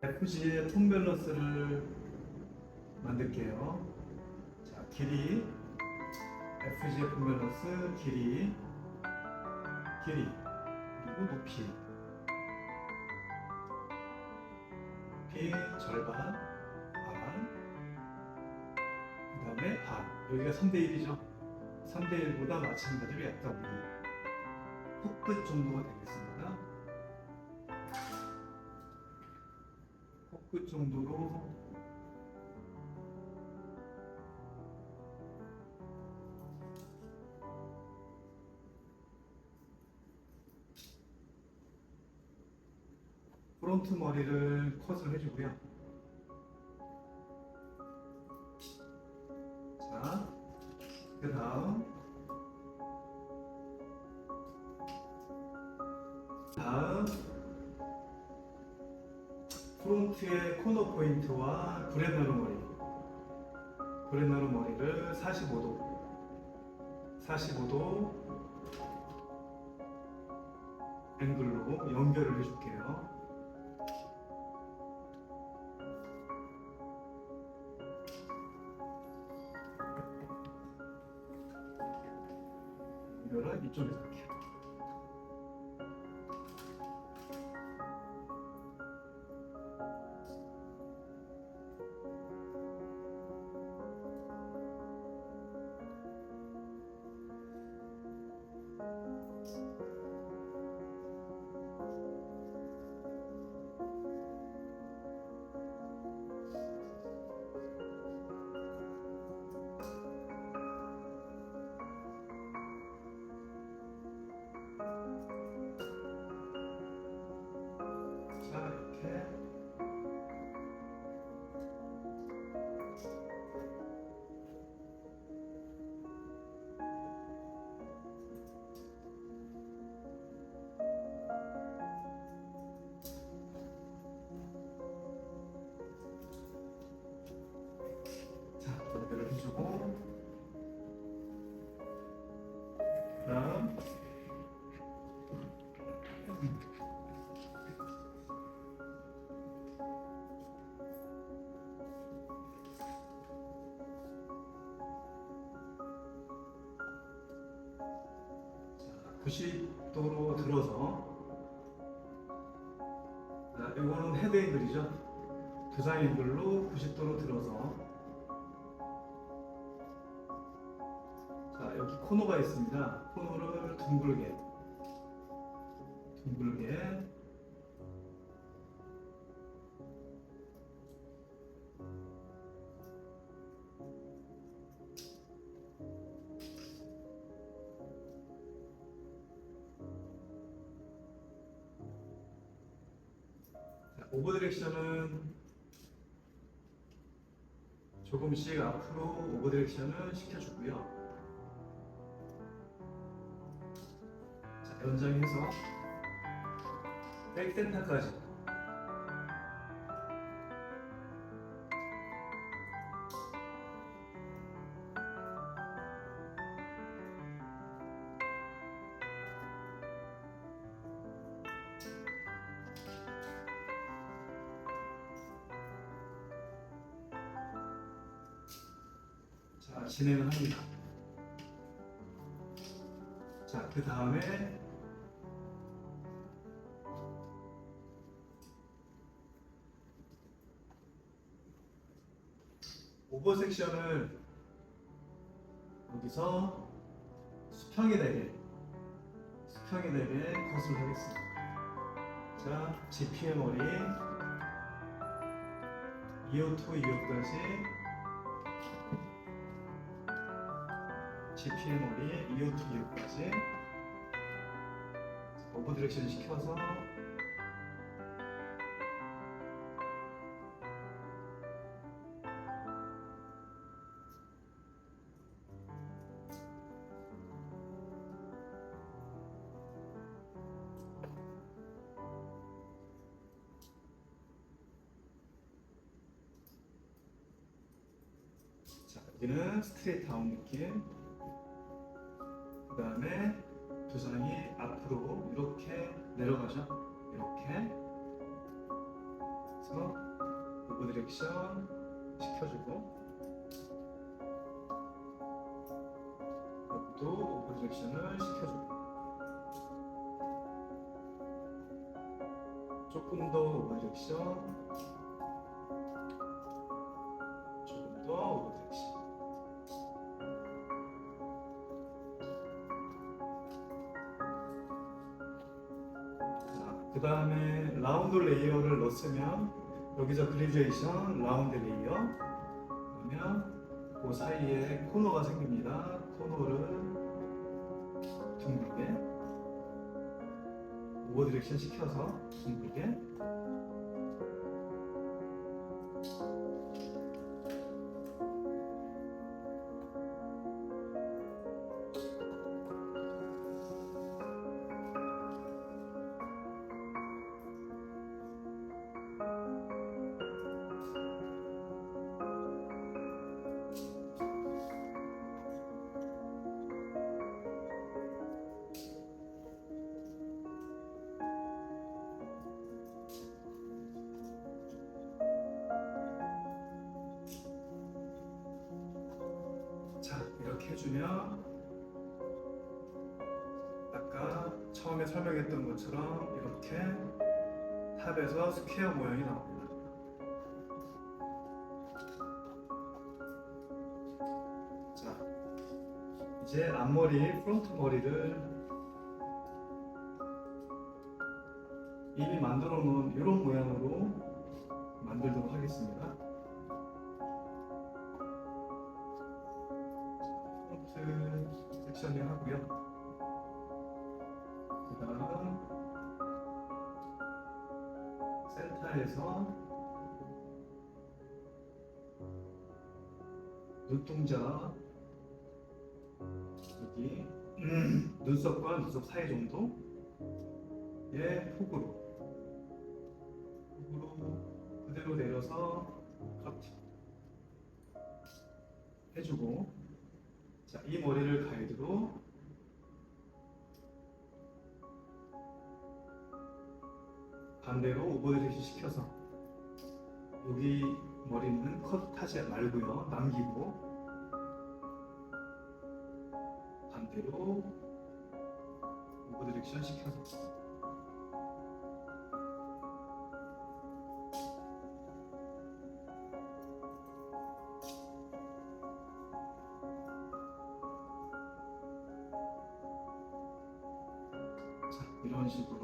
FG의 톤 밸런스를 만들게요. 자, 길이 FG의 톤 밸런스 길이 그리고 높이 절반 반 그 다음에 반 여기가 3대1이죠. 3대1보다 마찬가지로 약간 코끝 정도가 되겠습니다. 코끝 정도로 프론트 머리를 컷을 해주고요. 자, 그 다음 프론트의 코너 포인트와 브렛나루 머리를 45도 앵글로 연결을 해줄게요. 연결을 이쪽에서 할게요. 자, 이렇게 연결을 해주고 그다음 자, 90도로 들어서 이거는 헤드 앵글이죠. 두상 앵글로 90도로 들어서 자, 여기 코너가 있습니다. 코너를 둥글게 자, 오버 디렉션은 조금씩 앞으로 오버 디렉션을 시켜주고요. 자, 연장해서 백센터까지 자, 진행을 합니다. 자, 그 다음에 오버 섹션을 여기서 수평이 되게 컷을 하겠습니다. 자, GP의 머리 2호2, 2호까지 GP의 머리 2호2, 2호까지 오버 디렉션 시켜서 자, 여기는 스트레이트 아웃 느낌. 그 다음에 두상이 앞으로 이렇게 내려가죠. 이렇게. 그래서 오버 디렉션 시켜주고, 여기도 오버 디렉션을 시켜주고, 조금 더 오버 디렉션, 조금 더 오버 디렉션. 그 다음에 라운드 레이어를 넣었으면 여기서 그라듀에이션 라운드 레이어 그러면 그 사이에 코너가 생깁니다. 코너를 둥글게 오버 디렉션 시켜서 둥글게, 자 이렇게 해주면 아까 처음에 설명했던 것처럼 이렇게 탑에서 스퀘어 모양이 나옵니다. 자 이제 앞머리, 프론트 머리를 이미 만들어 놓은 이런 모양으로 만들도록 하겠습니다. 프론트 섹션을 하고요. 그 다음 센터에서 눈동자 여기 눈썹과 눈썹 사이 정도의 폭으로 그대로 내려서 커트 해주고, 자, 이 머리를 가이드로 반대로 오버 디렉션 시켜서 여기 머리는 컷하지 말고요, 남기고 반대로 오버 디렉션 시켜서 이런 식으로